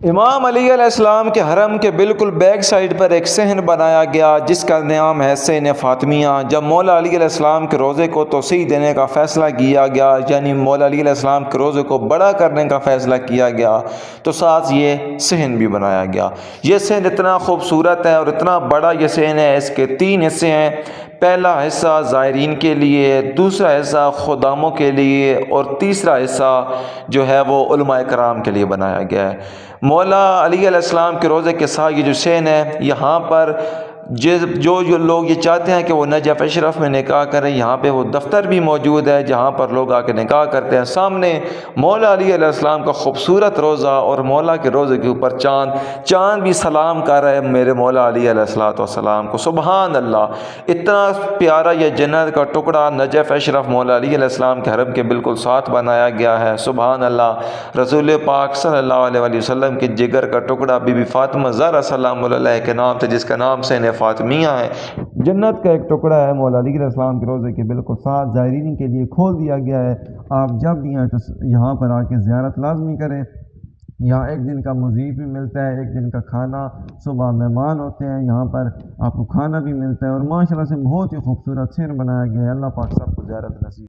امام علی علیہ السلام کے حرم کے بالکل بیک سائڈ پر ایک صحن بنایا گیا جس کا نام ہے صحن فاطمیہ۔ جب مولا علی علیہ السلام کے روضے کو توسیع دینے کا فیصلہ کیا گیا، یعنی مولا علی علیہ السلام کے روضے کو بڑا کرنے کا فیصلہ کیا گیا، تو ساتھ یہ صحن بھی بنایا گیا۔ یہ صحن اتنا خوبصورت ہے اور اتنا بڑا یہ صحن ہے، اس کے 3 حصے ہیں۔ پہلا حصہ زائرین کے لیے، دوسرا حصہ خداموں کے لیے، اور تیسرا حصہ جو ہے وہ علماء کرام کے لیے بنایا گیا ہے۔ مولا علی علیہ السلام کے روضے کے ساتھ یہ جو صحن ہے، یہاں پر جو لوگ یہ چاہتے ہیں کہ وہ نجف اشرف میں نکاح کریں، یہاں پہ وہ دفتر بھی موجود ہے جہاں پر لوگ آ کے نکاح کرتے ہیں۔ سامنے مولا علی علیہ السلام کا خوبصورت روضہ اور مولا کے روضے کے اوپر چاند بھی سلام کر رہا ہے میرے مولا علی علیہ السلام کو۔ سبحان اللہ، اتنا پیارا یہ جنت کا ٹکڑا نجف اشرف مولا علی علیہ السلام کے حرم کے بالکل ساتھ بنایا گیا ہے۔ سبحان اللہ، رسول پاک صلی اللہ علیہ وسلم کے جگر کا ٹکڑا بی بی فاطمہ زہرا سلام اللہ علیہ کے نام سے، جس کا نام صحن فاطمیہ ہے، جنت کا ایک ٹکڑا ہے مولا علی علیہ السلام کے روضے کے بالکل ساتھ، زائرین کے لیے کھول دیا گیا ہے۔ آپ جب بھی آئیں تو یہاں پر آ کے زیارت لازمی کریں۔ یہاں ایک دن کا مضیف بھی ملتا ہے، ایک دن کا کھانا، صبح مہمان ہوتے ہیں، یہاں پر آپ کو کھانا بھی ملتا ہے، اور ماشاءاللہ سے بہت ہی خوبصورت صحن بنایا گیا ہے۔ اللہ پاک سب کو زیارت نصیب